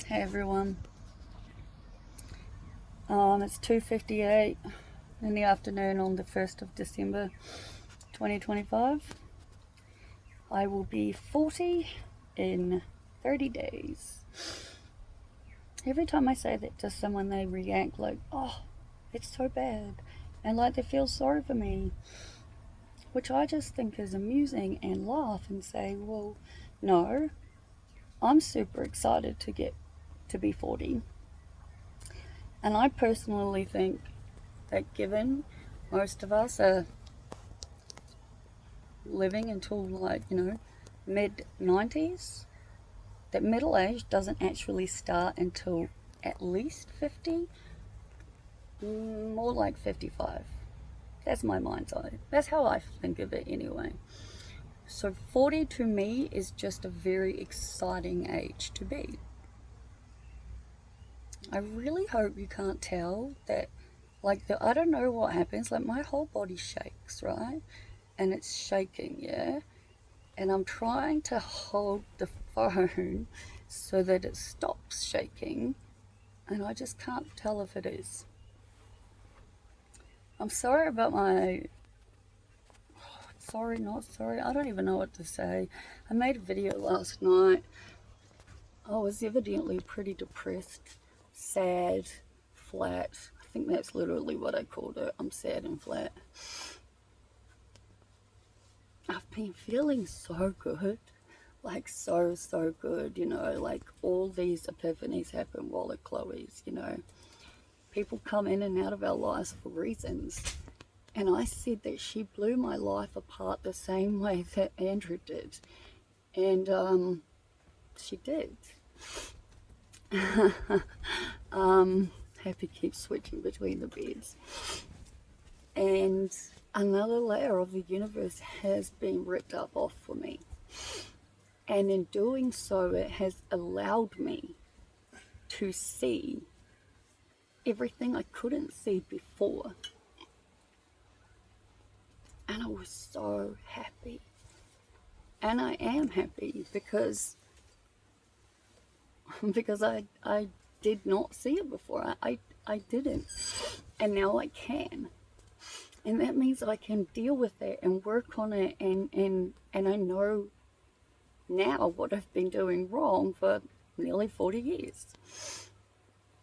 Hey everyone, it's 2:58 in the afternoon on the 1st of December 2025. I will be 40 in 30 days. Every time I say that to someone, they react like, oh, it's so bad, and like they feel sorry for me, which I just think is amusing, and laugh and say, well, no, I'm super excited to get to be 40. And I personally think that given most of us are living until mid-90s, that middle age doesn't actually start until at least 50, more like 55. That's my mind's eye. That's how I think of it anyway. So 40 to me is just a very exciting age to be. I really hope you can't tell that, I don't know what happens, like my whole body shakes, right? And it's shaking, yeah? And I'm trying to hold the phone so that it stops shaking, and I just can't tell if it is. I'm sorry about my... Sorry, not sorry, I don't even know what to say. I made a video last night. I was evidently pretty depressed, sad, flat. I think that's literally what I called it. I'm sad and flat. I've been feeling so good. Like so good, like all these epiphanies happen while at Chloe's, People come in and out of our lives for reasons. And I said that she blew my life apart the same way that Andrew did. And she did. Happy keeps switching between the beds. And another layer of the universe has been ripped up off for me. And in doing so, it has allowed me to see everything I couldn't see before. And I was so happy. And I am happy because I did not see it before. I didn't. And now I can. And that means that I can deal with it and work on it, and I know now what I've been doing wrong for nearly 40 years.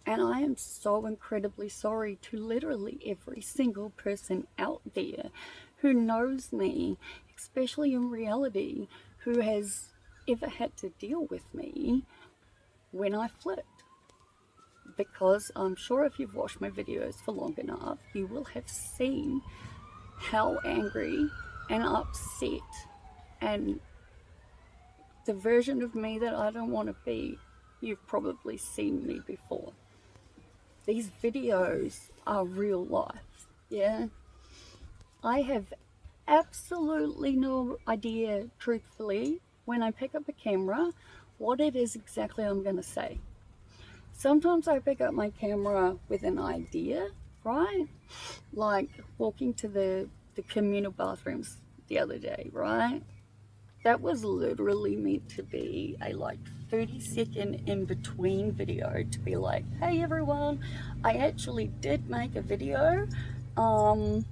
And I am so incredibly sorry to literally every single person out there who knows me, especially in reality, who has ever had to deal with me when I flipped. Because I'm sure if you've watched my videos for long enough, you will have seen how angry and upset and the version of me that I don't want to be. You've probably seen me before. These videos are real life, yeah? I have absolutely no idea, truthfully, when I pick up a camera, what it is exactly I'm going to say. Sometimes I pick up my camera with an idea, right? Like walking to the communal bathrooms the other day, right? That was literally meant to be a 30-second in between video to be like, hey everyone, I actually did make a video, a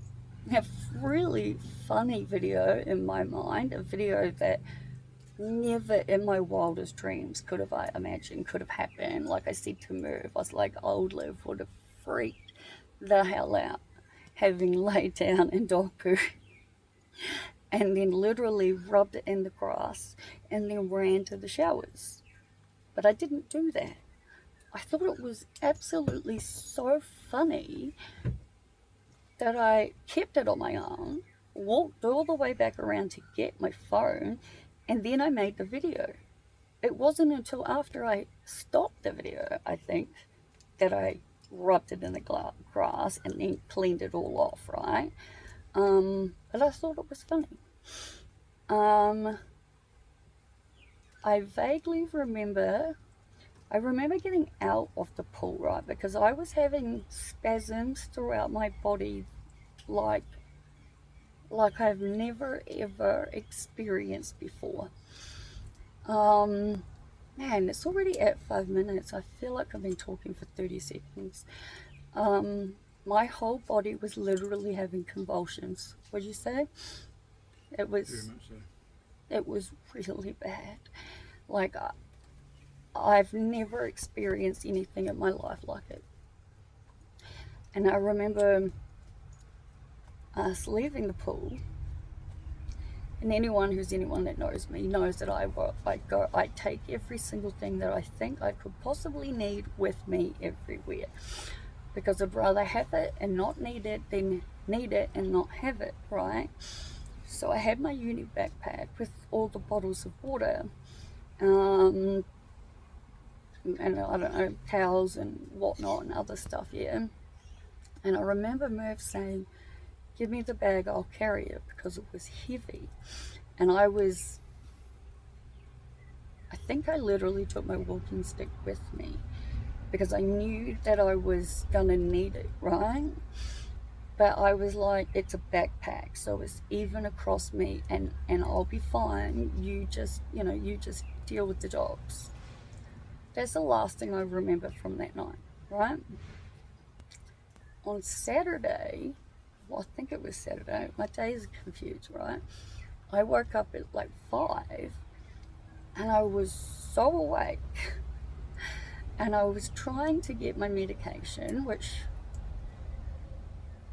really funny video in my mind, a video that never in my wildest dreams could have I imagined could have happened. Like I said to Merv, I was like, old Liv would have freaked the hell out having laid down in dog poo and then literally rubbed it in the grass and then ran to the showers. But I didn't do that. I thought it was absolutely so funny that I kept it on my own, walked all the way back around to get my phone, and then I made the video. It wasn't until after I stopped the video, I think, that I rubbed it in the grass and then cleaned it all off, right? But I thought it was funny. I vaguely remember getting out of the pool, right? Because I was having spasms throughout my body like I've never ever experienced before. Man, it's already at 5 minutes. I feel like I've been talking for 30 seconds. My whole body was literally having convulsions. What'd you say? It Very was, much so. it was really bad. Like, I've never experienced anything in my life like it. And I remember us leaving the pool, and anyone that knows me knows that I take every single thing that I think I could possibly need with me everywhere, because I'd rather have it and not need it than need it and not have it, right? So I had my uni backpack with all the bottles of water, and I don't know, towels and whatnot and other stuff, yeah. And I remember Merv saying, "Give me the bag, I'll carry it," because it was heavy. And I think I literally took my walking stick with me because I knew that I was gonna need it, right? But I was like, it's a backpack, so it's even across me, and I'll be fine. You just deal with the dogs. That's the last thing I remember from that night, right? On Saturday, well, I think it was Saturday, my days are confused, right? I woke up at like 5 and I was so awake and I was trying to get my medication, which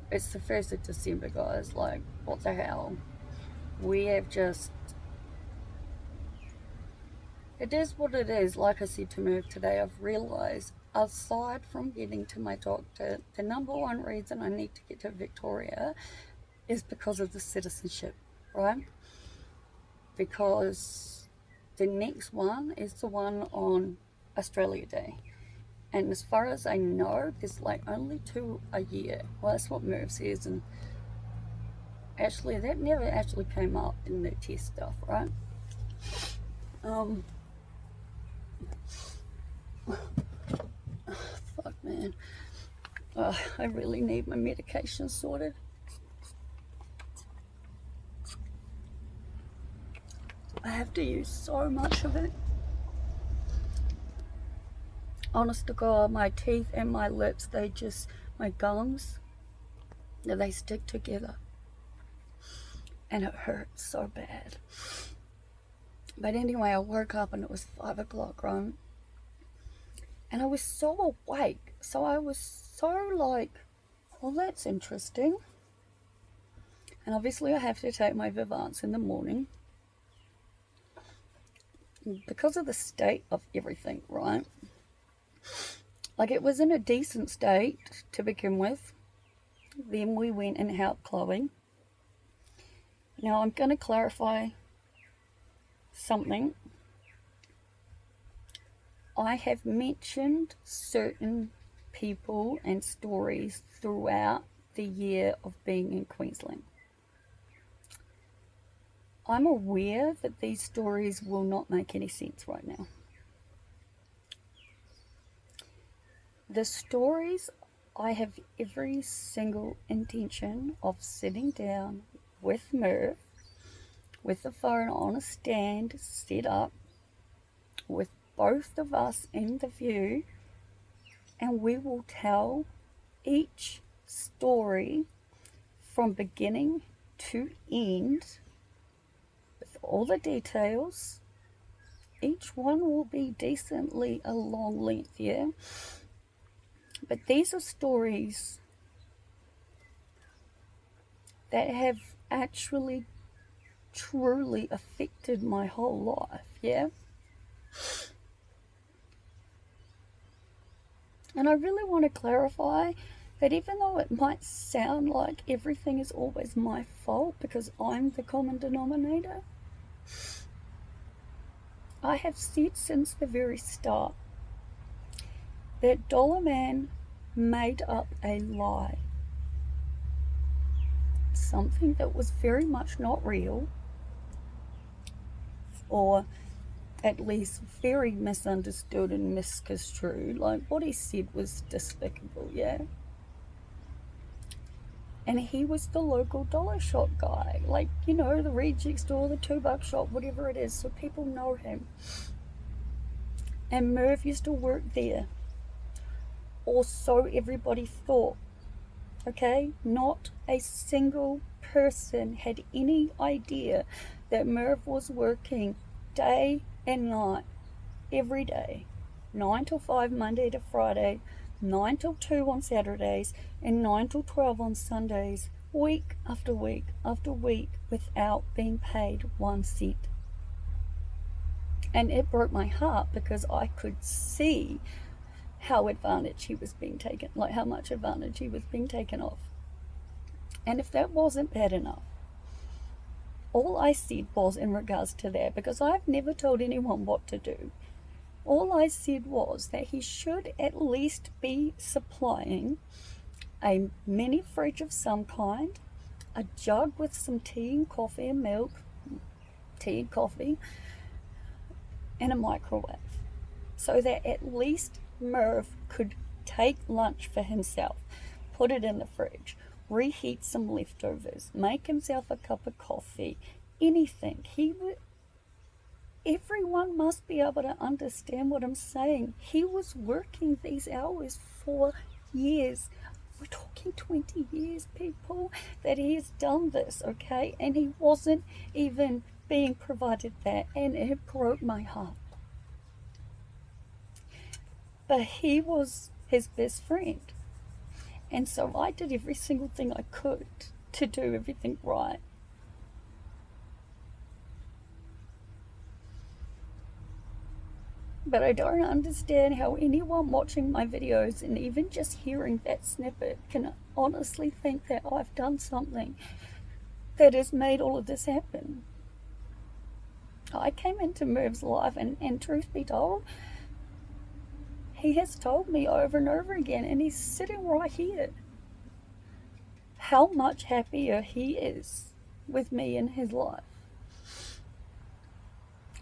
it's the 1st of December, guys. Like, what the hell? We have just. It is what it is. Like I said to Merv today, I've realised, aside from getting to my doctor, the number one reason I need to get to Victoria is because of the citizenship, right? Because the next one is the one on Australia Day. And as far as I know, there's like only 2 a year. Well, that's what Merv says. And actually, that never actually came up in the test stuff, right? Um, Fuck, man. I really need my medication sorted. I have to use so much of it. Honest to God, my teeth and my lips, my gums, they stick together. And it hurts so bad. But anyway, I woke up and it was 5 o'clock, right? And I was so awake. So I was so like, well, that's interesting. And obviously I have to take my Vivance in the morning because of the state of everything, right? Like, it was in a decent state to begin with. Then we went and helped Chloe. Now I'm going to clarify something. I have mentioned certain people and stories throughout the year of being in Queensland. I'm aware that these stories will not make any sense right now. The stories, I have every single intention of sitting down with Merv, with the phone on a stand set up, with both of us in the view, and we will tell each story from beginning to end with all the details. Each one will be decently a long length, yeah? But these are stories that have actually truly affected my whole life, yeah? And I really want to clarify that even though it might sound like everything is always my fault because I'm the common denominator, I have said since the very start that Dollar Man made up a lie. Something that was very much not real, or at least very misunderstood and misconstrued. Like, what he said was despicable, yeah? And he was the local dollar shop guy. Like, the reject store, the $2 shop, whatever it is, so people know him. And Merv used to work there. Or so everybody thought. Okay? Not a single person had any idea that Merv was working day and night, every day. 9 till 5 Monday to Friday, 9 till 2 on Saturdays, and 9 till 12 on Sundays, week after week after week, without being paid 1 cent. And it broke my heart because I could see how advantage he was being taken, like how much advantage he was being taken of. And if that wasn't bad enough, all I said was in regards to that, because I've never told anyone what to do, all I said was that he should at least be supplying a mini fridge of some kind, a jug with some tea and coffee and milk, tea and coffee, and a microwave, so that at least Merv could take lunch for himself, put it in the fridge, reheat some leftovers, make himself a cup of coffee, anything. Everyone must be able to understand what I'm saying. He was working these hours for years. We're talking 20 years, people, that he has done this, okay? And he wasn't even being provided that, and it broke my heart. But he was his best friend. And so I did every single thing I could to do everything right. But I don't understand how anyone watching my videos and even just hearing that snippet can honestly think that I've done something that has made all of this happen. I came into Merv's life, and truth be told, he has told me over and over again, and he's sitting right here, how much happier he is with me in his life.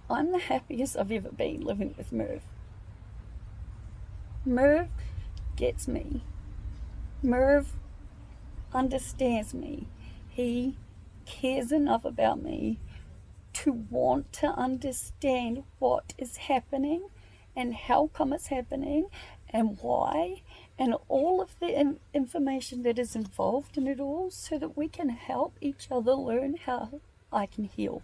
I'm the happiest I've ever been living with Merv. Merv gets me. Merv understands me. He cares enough about me to want to understand what is happening and how come it's happening and why, and all of the information that is involved in it all, so that we can help each other learn how I can heal.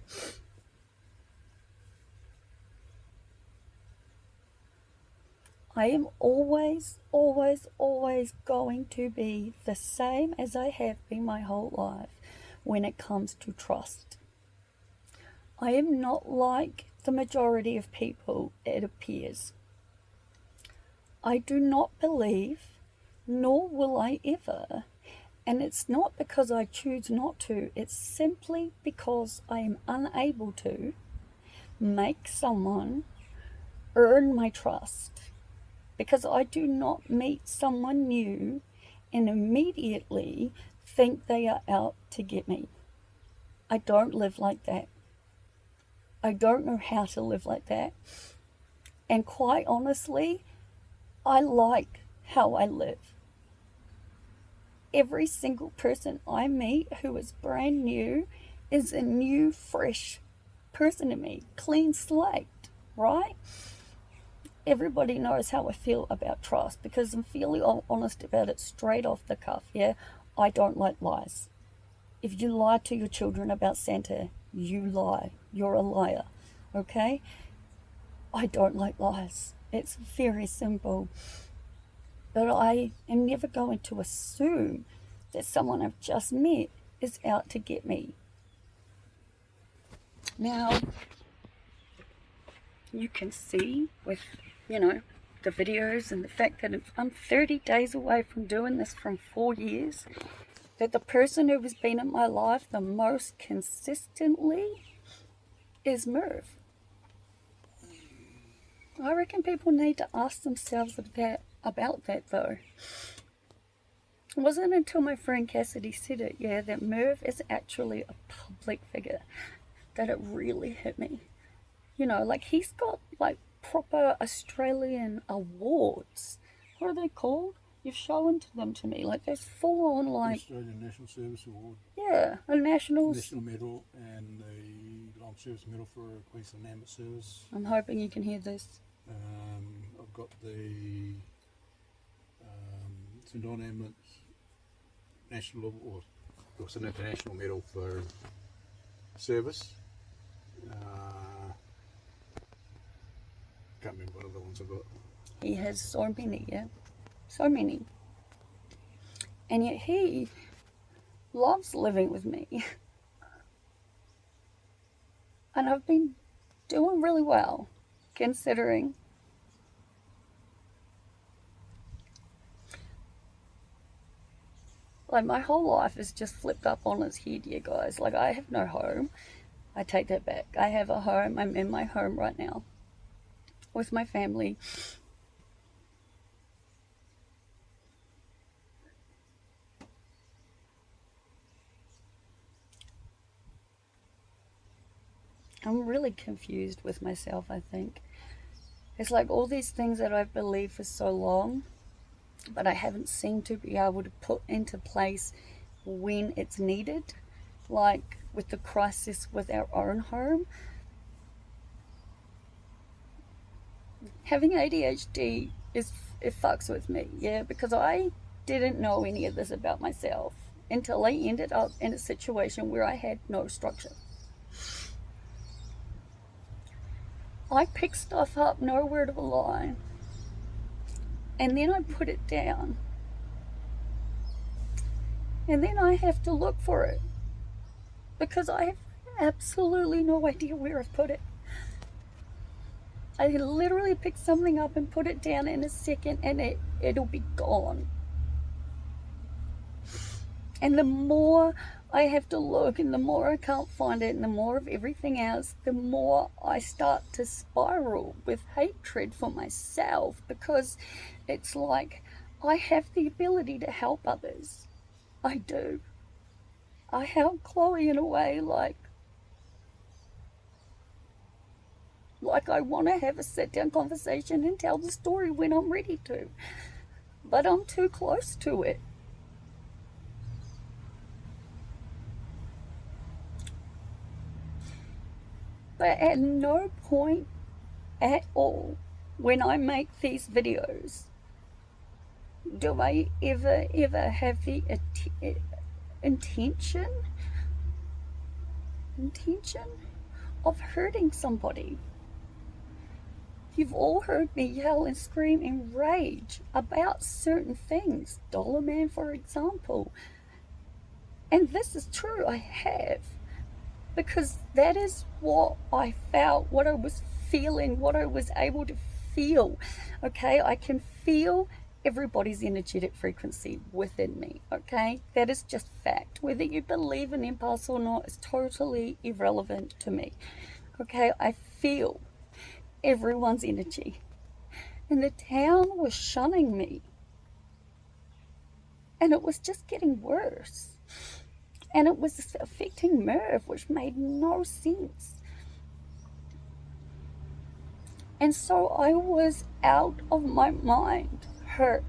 I am always, always, always going to be the same as I have been my whole life when it comes to trust. I am not like the majority of people, it appears. I do not believe, nor will I ever, and it's not because I choose not to, it's simply because I am unable to make someone earn my trust. Because I do not meet someone new and immediately think they are out to get me. I don't live like that. I don't know how to live like that. And quite honestly, I like how I live. Every single person I meet who is brand new is a new, fresh person to me. Clean slate, right? Everybody knows how I feel about trust, because I'm fairly honest about it straight off the cuff, yeah? I don't like lies. If you lie to your children about Santa, you lie. You're a liar, okay? I don't like lies. It's very simple. But I am never going to assume that someone I've just met is out to get me. Now, you can see with, the videos and the fact that I'm 30 days away from doing this from 4 years, that the person who has been in my life the most consistently is Merv. I reckon people need to ask themselves about that though. It wasn't until my friend Cassidy said it, that Merv is actually a public figure, that it really hit me. He's got proper Australian awards. What are they called? You've shown them to me. There's full on Australian National Service Award. Yeah, a national Medal and the Long Service Medal for Queensland Ambulance Service. I'm hoping you can hear this. I've got the St Ambulance national or it's an international medal for service. Can't remember what other ones I've got. He has so many, yeah, so many, and yet he loves living with me, and I've been doing really well, considering. Like, my whole life is just flipped up on its head, you guys. Like, I have no home. I take that back. I have a home. I'm in my home right now with my family. I'm really confused with myself, I think. It's like all these things that I've believed for so long, but I haven't seemed to be able to put into place when it's needed. Like with the crisis with our own home. Having ADHD it fucks with me, yeah, because I didn't know any of this about myself until I ended up in a situation where I had no structure. I pick stuff up, know where to align, and then I put it down. And then I have to look for it because I have absolutely no idea where I've put it. I can literally pick something up and put it down in a second and it'll be gone. And the more I have to look and the more I can't find it and the more of everything else, the more I start to spiral with hatred for myself, because it's like I have the ability to help others. I do. I help Chloe in a way like I want to have a sit-down conversation and tell the story when I'm ready to. But I'm too close to it. But at no point at all when I make these videos do I ever have the intention of hurting somebody. You've all heard me yell and scream and rage about certain things. Dollar Man, for example. And this is true, I have. Because that is what I felt, what I was feeling, what I was able to feel. Okay, I can feel everybody's energetic frequency within me. Okay, that is just fact. Whether you believe in impulse or not is totally irrelevant to me. Okay, I feel everyone's energy. And the town was shunning me. And it was just getting worse. And it was affecting Merv, which made no sense. And so I was out of my mind, hurt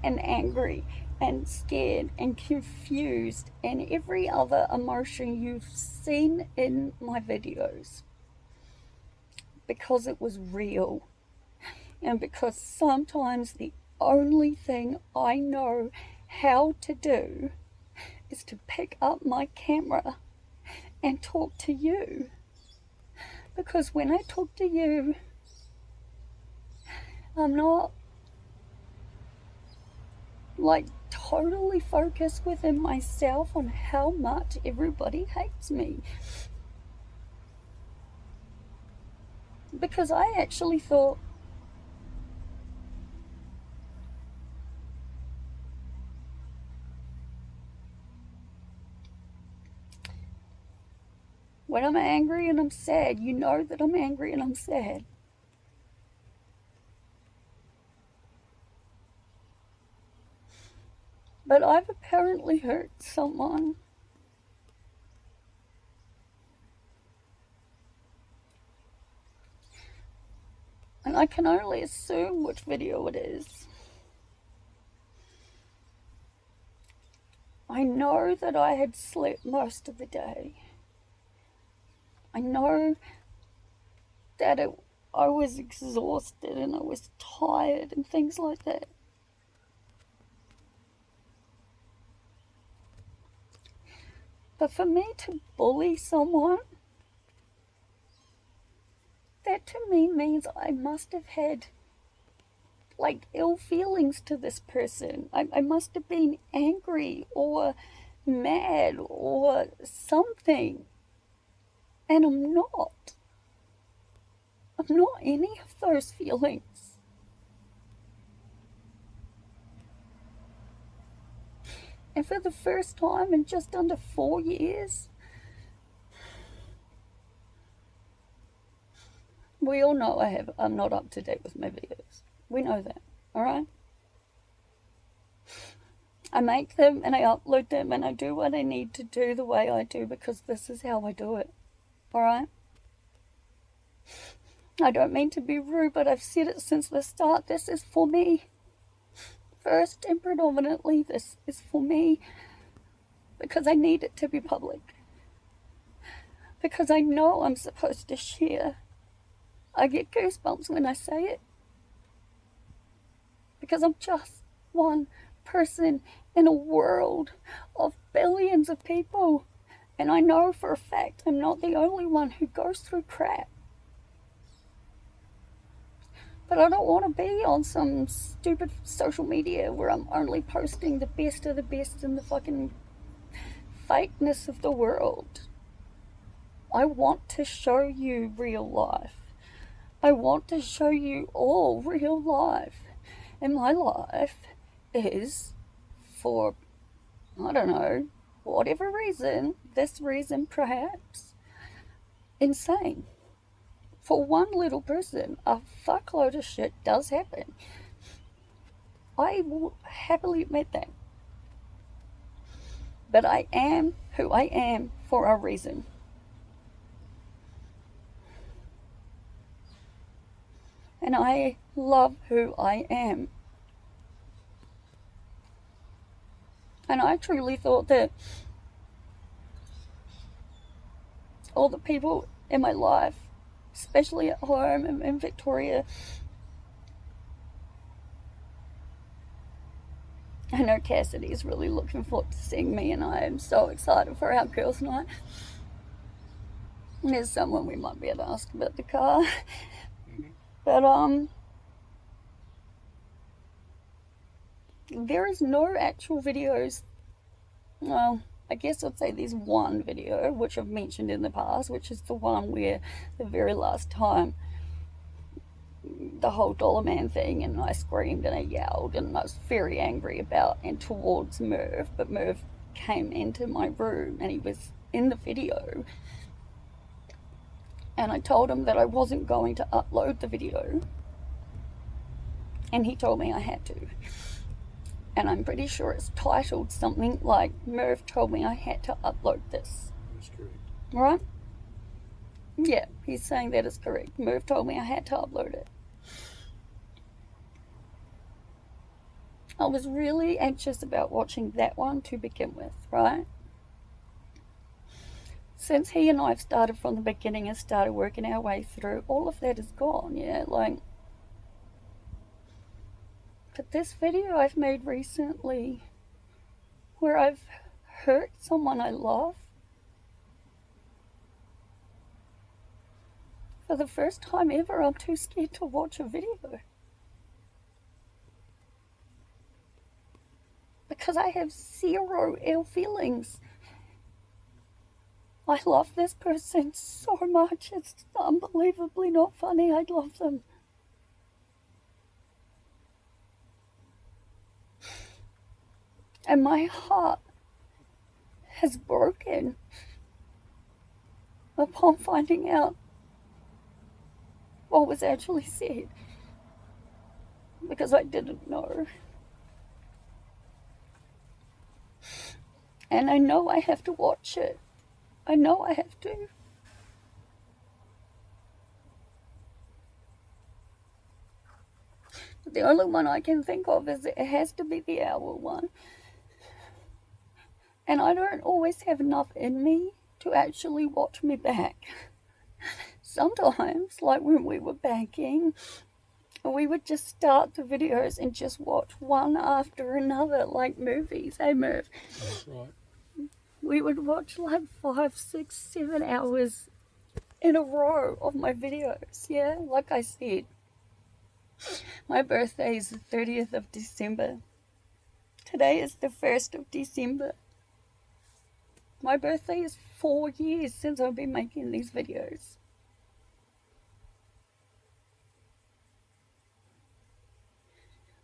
and angry and scared and confused and every other emotion you've seen in my videos. Because it was real. And because sometimes the only thing I know how to do is to pick up my camera and talk to you. Because when I talk to you, I'm not like totally focused within myself on how much everybody hates me. Because I actually thought when I'm angry and I'm sad, you know that I'm angry and I'm sad. But I've apparently hurt someone. And I can only assume which video it is. I know that I had slept most of the day. I know that I was exhausted and I was tired and things like that. But for me to bully someone, that to me means I must have had like ill feelings to this person. I must have been angry or mad or something. And I'm not. I'm not any of those feelings. And for the first time in just under 4 years, we all know I'm not up to date with my videos. We know that, alright? I make them and I upload them and I do what I need to do the way I do because this is how I do it, alright? I don't mean to be rude, but I've said it since the start. This is for me. First and predominantly, this is for me because I need it to be public. Because I know I'm supposed to share. I get goosebumps when I say it. Because I'm just one person in a world of billions of people. And I know for a fact I'm not the only one who goes through crap. But I don't want to be on some stupid social media where I'm only posting the best of the best and the fucking fakeness of the world. I want to show you real life. I want to show you all real life. And my life is, for, I don't know, whatever reason, this reason perhaps, insane. For one little person, a fuckload of shit does happen. I will happily admit that. But I am who I am for a reason. And I love who I am. And I truly thought that all the people in my life, especially at home in Victoria, I know Cassidy is really looking forward to seeing me, and I am so excited for our girls' night. There's someone we might be able to ask about the car. But there is no actual videos. Well, I guess I'd say there's one video which I've mentioned in the past, which is the one where the very last time the whole Dollar Man thing, and I screamed and I yelled and I was very angry about and towards Merv, but Merv came into my room and he was in the video, and I told him that I wasn't going to upload the video, and he told me I had to. And I'm pretty sure it's titled something like, Merv told me I had to upload this. That's correct. Right? Yeah, he's saying that is correct. Merv told me I had to upload it. I was really anxious about watching that one to begin with, right? Since he and I have started from the beginning and started working our way through, all of that is gone, yeah? Like, but this video I've made recently, where I've hurt someone I love, for the first time ever, I'm too scared to watch a video. Because I have zero ill feelings. I love this person so much. It's unbelievably not funny. I love them. And my heart has broken upon finding out what was actually said. Because I didn't know. And I know I have to watch it. I know I have to. But the only one I can think of is it has to be the owl one. And I don't always have enough in me to actually watch me back. sometimes, like when we were banking, we would just start the videos and just watch one after another, like movies. Hey, Merv. That's right. We would watch like 5, 6, 7 hours in a row of my videos. Yeah, like I said, my birthday is the 30th of December. Today is the 1st of December. My birthday is 4 years since I've been making these videos.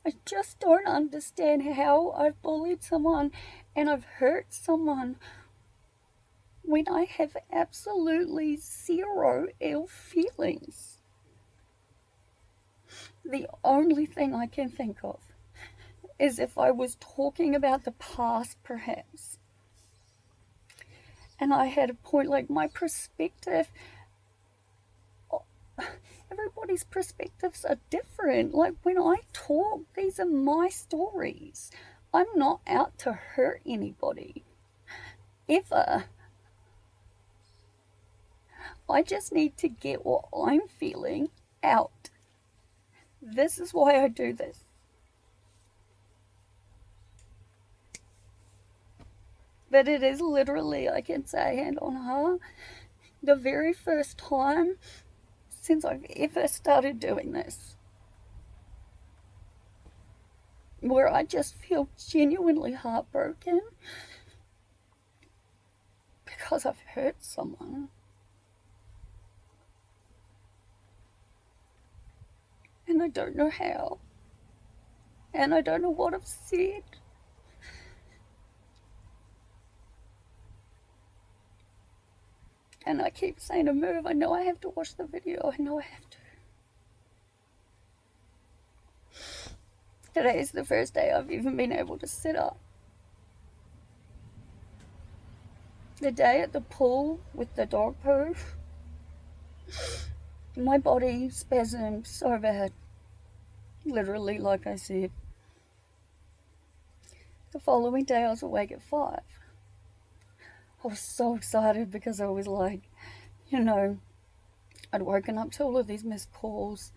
I just don't understand how I've bullied someone and I've hurt someone when I have absolutely zero ill feelings. The only thing I can think of is if I was talking about the past, perhaps, and I had a point like my perspective. Everybody's perspectives are different. Like when I talk, these are my stories. I'm not out to hurt anybody. Ever. I just need to get what I'm feeling out. This is why I do this. But it is literally, I can say, hand on heart, the very first time since I've ever started doing this where I just feel genuinely heartbroken because I've hurt someone. And I don't know how. And I don't know what I've said. And I keep saying to Merv, I know I have to watch the video. I know I have to. Today is the first day I've even been able to sit up. The day at the pool with the dog poo, my body spasmed so bad. Literally, like I said. The following day I was awake at 5. I was so excited because I was like, you know, I'd woken up to all of these missed calls.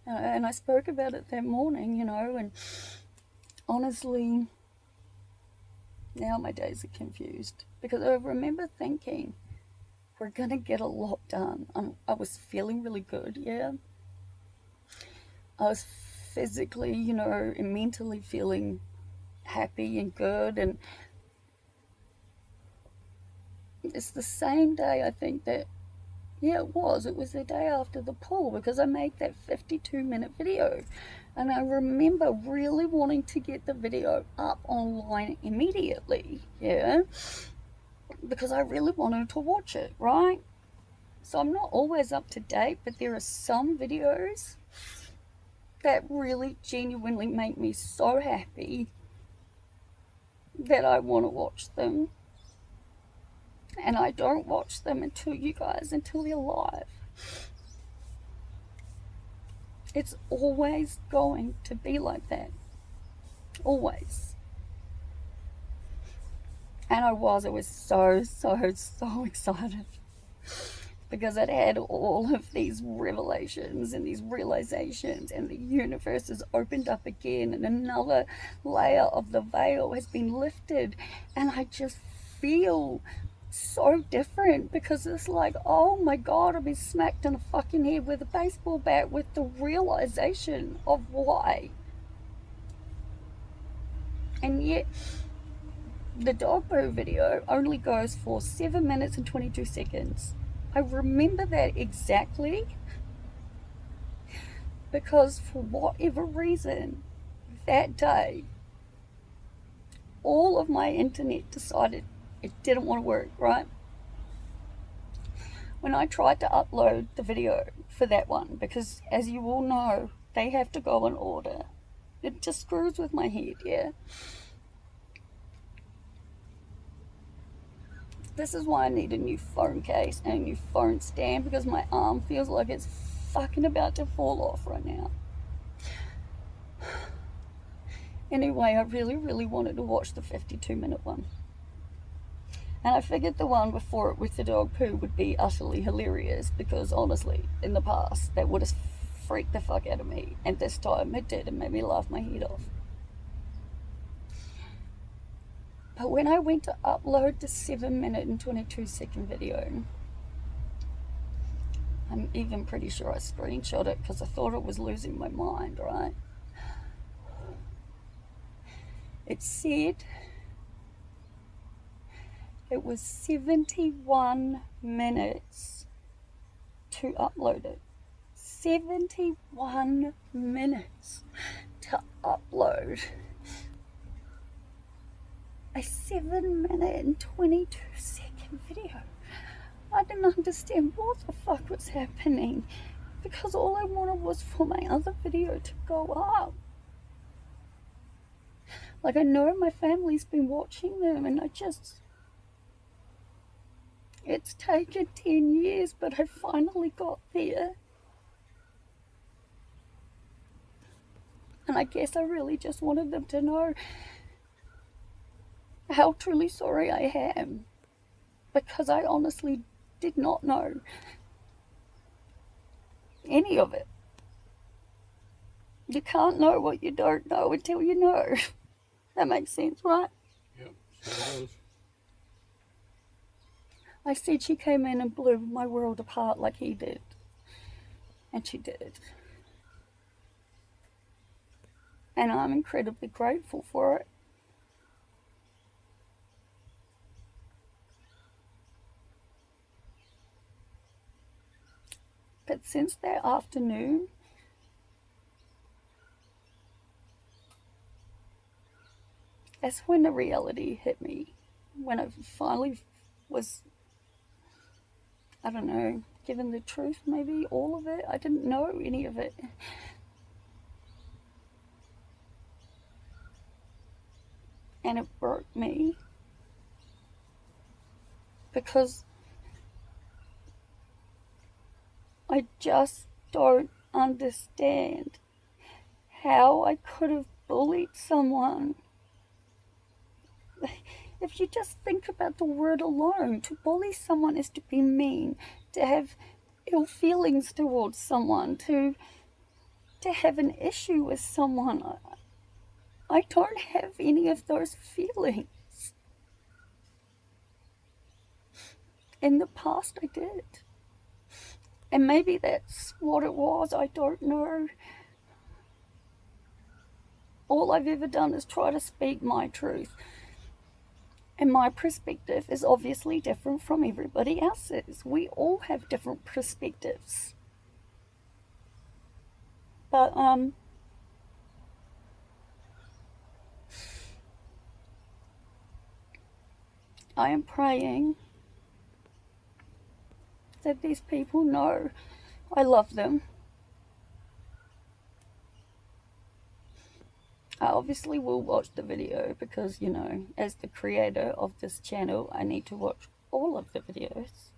And I spoke about it that morning, you know, and honestly, now my days are confused. Because I remember thinking, we're going to get a lot done. I was feeling really good, yeah. I was physically, you know, and mentally feeling happy and good. And it's the same day, I think, that, yeah, it was the day after the pool, because I made that 52-minute video. And I remember really wanting to get the video up online immediately, yeah, because I really wanted to watch it, right? So I'm not always up to date, but there are some videos that really genuinely make me so happy that I want to watch them. And I don't watch them until they're live. It's always going to be like that. Always. And I was so excited. Because it had all of these revelations and these realizations, and the universe has opened up again, and another layer of the veil has been lifted. And I just feel so different, because it's like, oh my God, I've been smacked in the fucking head with a baseball bat with the realization of why. And yet the dog poo video only goes for 7 minutes and 22 seconds. I remember that exactly because for whatever reason that day all of my internet decided it didn't want to work, right? When I tried to upload the video for that one, because as you all know, they have to go in order. It just screws with my head, yeah? This is why I need a new phone case and a new phone stand, because my arm feels like it's fucking about to fall off right now. Anyway, I really wanted to watch the 52-minute one. And I figured the one before it with the dog poo would be utterly hilarious, because honestly, in the past, that would have freaked the fuck out of me. And this time it did. It made me laugh my head off. But when I went to upload the 7-minute and 22-second video, I'm even pretty sure I screenshot it because I thought it was losing my mind, right? It said it was 71 minutes to upload it. 71 minutes to upload a 7-minute and 22-second video. I didn't understand what the fuck was happening, because all I wanted was for my other video to go up. Like, I know my family's been watching them, and it's taken 10 years, but I finally got there. And I guess I really just wanted them to know how truly sorry I am, because I honestly did not know any of it. You can't know what you don't know until you know. That makes sense, right? Yep, so does. I said she came in and blew my world apart like he did. And she did. And I'm incredibly grateful for it. But since that afternoon, that's when the reality hit me. When I finally was, I don't know, given the truth, maybe all of it. I didn't know any of it. And it broke me, because I just don't understand how I could have bullied someone. If you just think about the word alone, to bully someone is to be mean, to have ill feelings towards someone, to have an issue with someone. I don't have any of those feelings. In the past I did. And maybe that's what it was, I don't know. All I've ever done is try to speak my truth. And my perspective is obviously different from everybody else's. We all have different perspectives. But, I am praying that these people know I love them. I obviously will watch the video because, you know, as the creator of this channel, I need to watch all of the videos.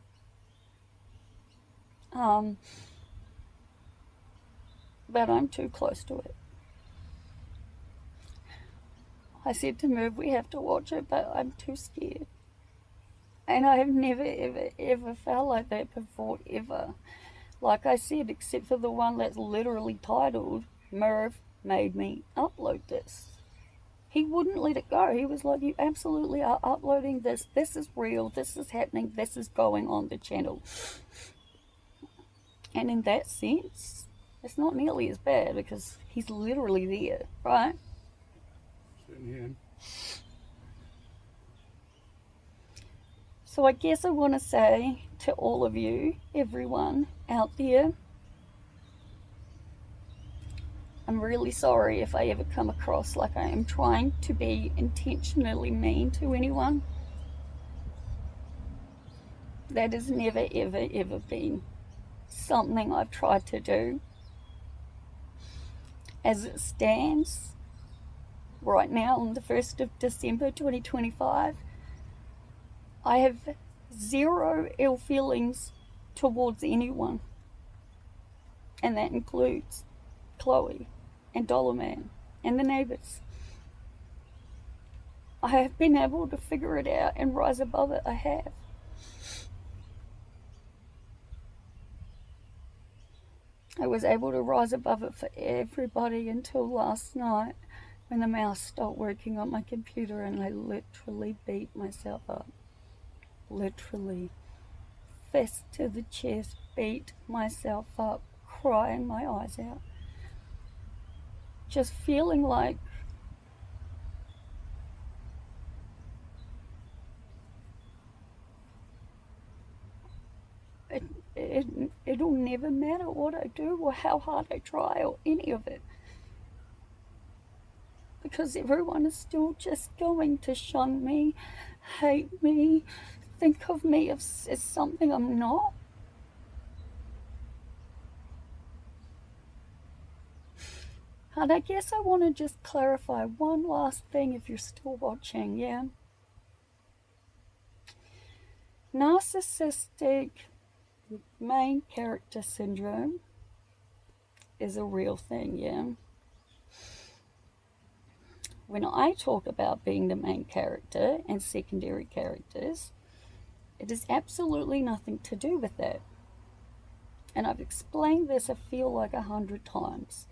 But I'm too close to it. I said to Merv, we have to watch it, but I'm too scared. And I have never, ever, ever felt like that before, ever. Like I said, except for the one that's literally titled, Merv made me upload this. He wouldn't let it go. He was like, you absolutely are uploading this. This is real. This is happening. This is going on the channel. And in that sense, it's not nearly as bad because he's literally there, right? Certainly am. So I guess I want to say to all of you, everyone out there, I'm really sorry if I ever come across like I am trying to be intentionally mean to anyone. That has never, ever, ever been something I've tried to do. As it stands, right now on the 1st of December 2025, I have zero ill feelings towards anyone. And that includes Chloe and Dollar Man and the neighbours. I have been able to figure it out and rise above it. I have. I was able to rise above it for everybody until last night when the mouse stopped working on my computer and I literally beat myself up. Literally. Fist to the chest, beat myself up, crying my eyes out. Just feeling like it'll never matter what I do or how hard I try or any of it. Because everyone is still just going to shun me, hate me, think of me as something I'm not. And I guess I want to just clarify one last thing if you're still watching, yeah? Narcissistic main character syndrome is a real thing, yeah? When I talk about being the main character and secondary characters, it has absolutely nothing to do with that. And I've explained this, I feel like 100 times.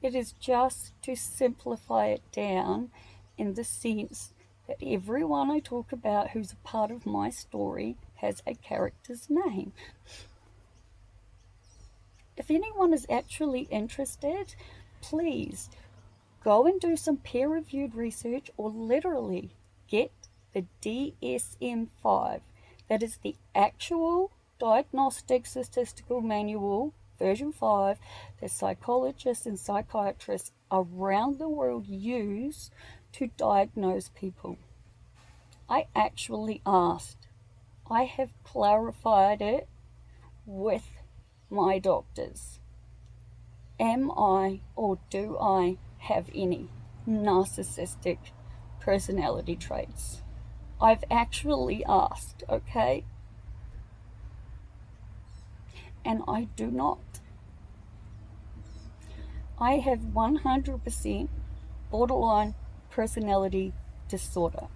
It is just to simplify it down in the sense that everyone I talk about who's a part of my story has a character's name. If anyone is actually interested, please go and do some peer-reviewed research or literally get the DSM-5. That is the actual Diagnostic Statistical Manual, version 5, that psychologists and psychiatrists around the world use to diagnose people. I actually asked. I have clarified it with my doctors. Am I or do I have any narcissistic personality traits? I've actually asked, okay? And I do not. I have 100% borderline personality disorder.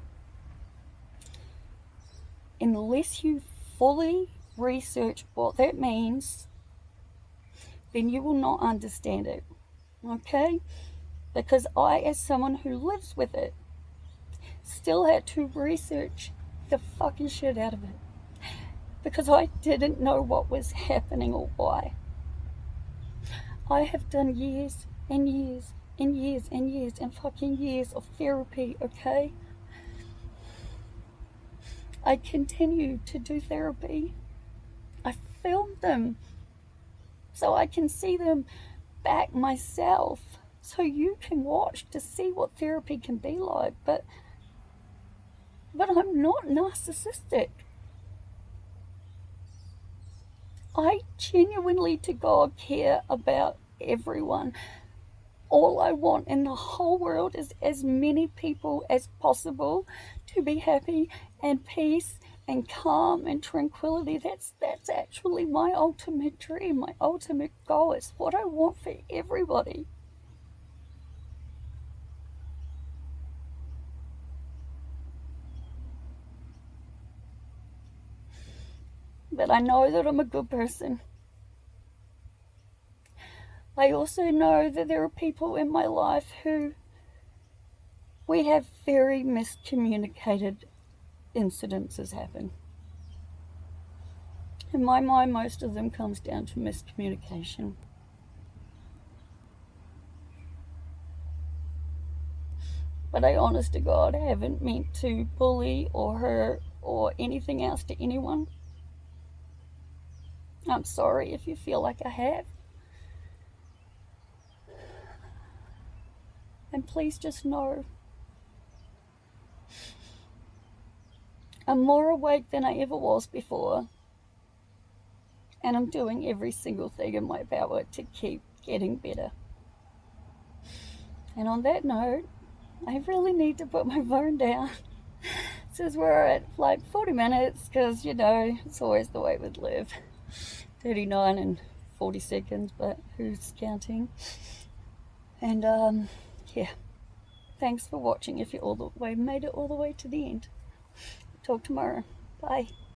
Unless you fully research what that means, then you will not understand it, okay? Because I, as someone who lives with it, still had to research the fucking shit out of it. Because I didn't know what was happening or why. I have done years and years and years and years and fucking years of therapy, okay? I continue to do therapy. I filmed them so I can see them back myself, so you can watch to see what therapy can be like. But I'm not narcissistic. I genuinely to God care about everyone. All I want in the whole world is as many people as possible to be happy and peace and calm and tranquility. That's actually my ultimate dream, my ultimate goal. It's what I want for everybody. But I know that I'm a good person. I also know that there are people in my life who we have very miscommunicated incidences happen. In my mind, most of them comes down to miscommunication. But I, honest to God, haven't meant to bully or hurt or anything else to anyone. I'm sorry if you feel like I have. And please just know I'm more awake than I ever was before. And I'm doing every single thing in my power to keep getting better. And on that note, I really need to put my phone down. Since we're at like 40 minutes, because, you know, it's always the way with Liv. 39 and 40 seconds, but who's counting? And, yeah. Thanks for watching if you made it all the way to the end. Talk tomorrow. Bye.